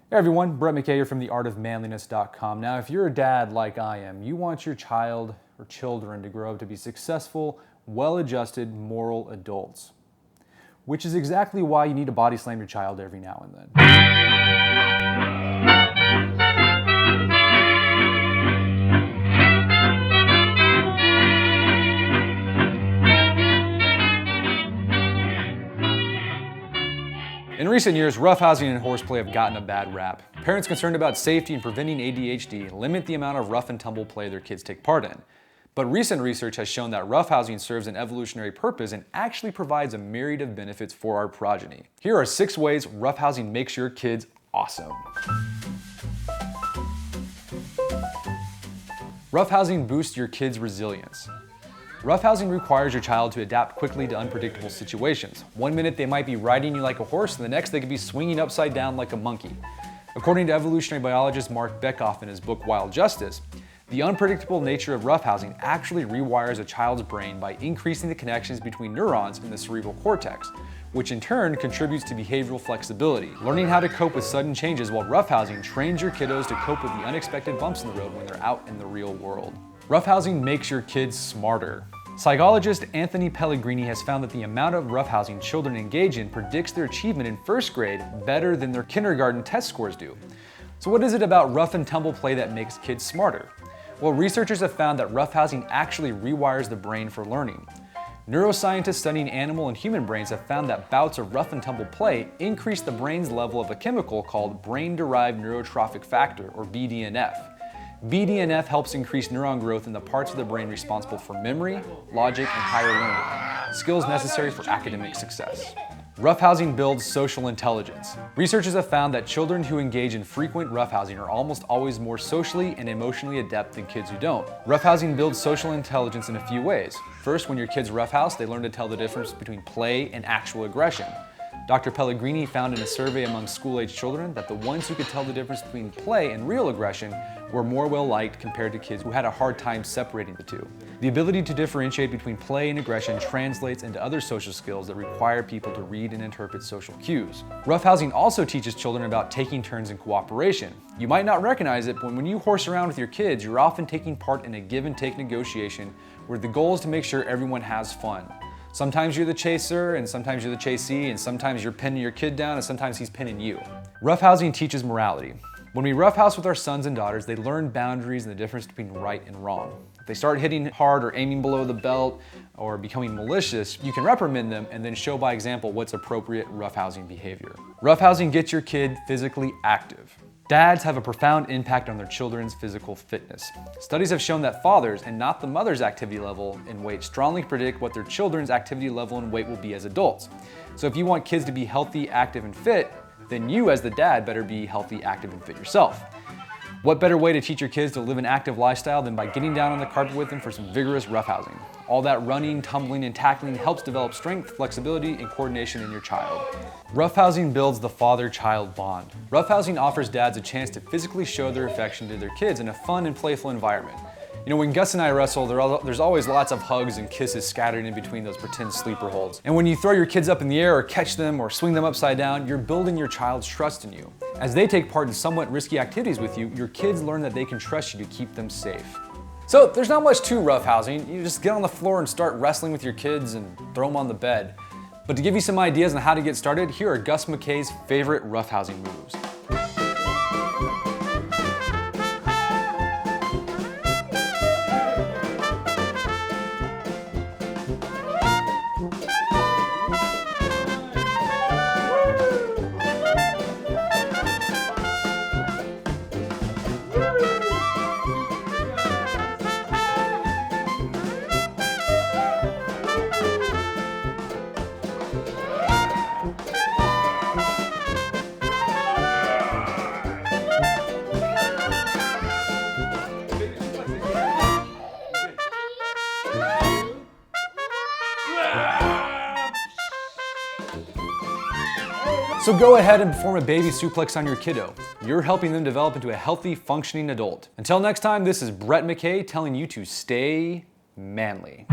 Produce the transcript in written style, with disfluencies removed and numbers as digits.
Hey everyone, Brett McKay here from theartofmanliness.com. Now, if you're a dad like I am, you want your child or children to grow up to be successful, well-adjusted, moral adults, which is exactly why you need to body slam your child every now and then. In recent years, roughhousing and horseplay have gotten a bad rap. Parents concerned about safety and preventing ADHD limit the amount of rough and tumble play their kids take part in. But recent research has shown that roughhousing serves an evolutionary purpose and actually provides a myriad of benefits for our progeny. Here are 6 ways roughhousing makes your kids awesome. Roughhousing boosts your kids' resilience. Roughhousing requires your child to adapt quickly to unpredictable situations. One minute they might be riding you like a horse, and the next they could be swinging upside down like a monkey. According to evolutionary biologist Mark Bekoff in his book Wild Justice, the unpredictable nature of roughhousing actually rewires a child's brain by increasing the connections between neurons in the cerebral cortex, which in turn contributes to behavioral flexibility. Learning how to cope with sudden changes while roughhousing trains your kiddos to cope with the unexpected bumps in the road when they're out in the real world. Roughhousing makes your kids smarter. Psychologist Anthony Pellegrini has found that the amount of roughhousing children engage in predicts their achievement in first grade better than their kindergarten test scores do. So what is it about rough and tumble play that makes kids smarter? Well, researchers have found that roughhousing actually rewires the brain for learning. Neuroscientists studying animal and human brains have found that bouts of rough and tumble play increase the brain's level of a chemical called brain-derived neurotrophic factor, or BDNF. BDNF helps increase neuron growth in the parts of the brain responsible for memory, logic, and higher learning, skills necessary for academic success. Roughhousing builds social intelligence. Researchers have found that children who engage in frequent roughhousing are almost always more socially and emotionally adept than kids who don't. Roughhousing builds social intelligence in a few ways. First, when your kids roughhouse, they learn to tell the difference between play and actual aggression. Dr. Pellegrini found in a survey among school-age children that the ones who could tell the difference between play and real aggression were more well-liked compared to kids who had a hard time separating the two. The ability to differentiate between play and aggression translates into other social skills that require people to read and interpret social cues. Roughhousing also teaches children about taking turns in cooperation. You might not recognize it, but when you horse around with your kids, you're often taking part in a give-and-take negotiation where the goal is to make sure everyone has fun. Sometimes you're the chaser, and sometimes you're the chasee, and sometimes you're pinning your kid down, and sometimes he's pinning you. Roughhousing teaches morality. When we roughhouse with our sons and daughters, they learn boundaries and the difference between right and wrong. If they start hitting hard or aiming below the belt or becoming malicious, you can reprimand them and then show by example what's appropriate roughhousing behavior. Roughhousing gets your kid physically active. Dads have a profound impact on their children's physical fitness. Studies have shown that fathers, and not the mother's activity level and weight, strongly predict what their children's activity level and weight will be as adults. So if you want kids to be healthy, active, and fit, then you as the dad better be healthy, active, and fit yourself. What better way to teach your kids to live an active lifestyle than by getting down on the carpet with them for some vigorous roughhousing? All that running, tumbling, and tackling helps develop strength, flexibility, and coordination in your child. Roughhousing builds the father-child bond. Roughhousing offers dads a chance to physically show their affection to their kids in a fun and playful environment. You know, when Gus and I wrestle, there's always lots of hugs and kisses scattered in between those pretend sleeper holds. And when you throw your kids up in the air or catch them or swing them upside down, you're building your child's trust in you. As they take part in somewhat risky activities with you, your kids learn that they can trust you to keep them safe. So there's not much to roughhousing. You just get on the floor and start wrestling with your kids and throw them on the bed. But to give you some ideas on how to get started, here are Gus McKay's favorite roughhousing moves. So go ahead and perform a baby suplex on your kiddo. You're helping them develop into a healthy, functioning adult. Until next time, this is Brett McKay telling you to stay manly.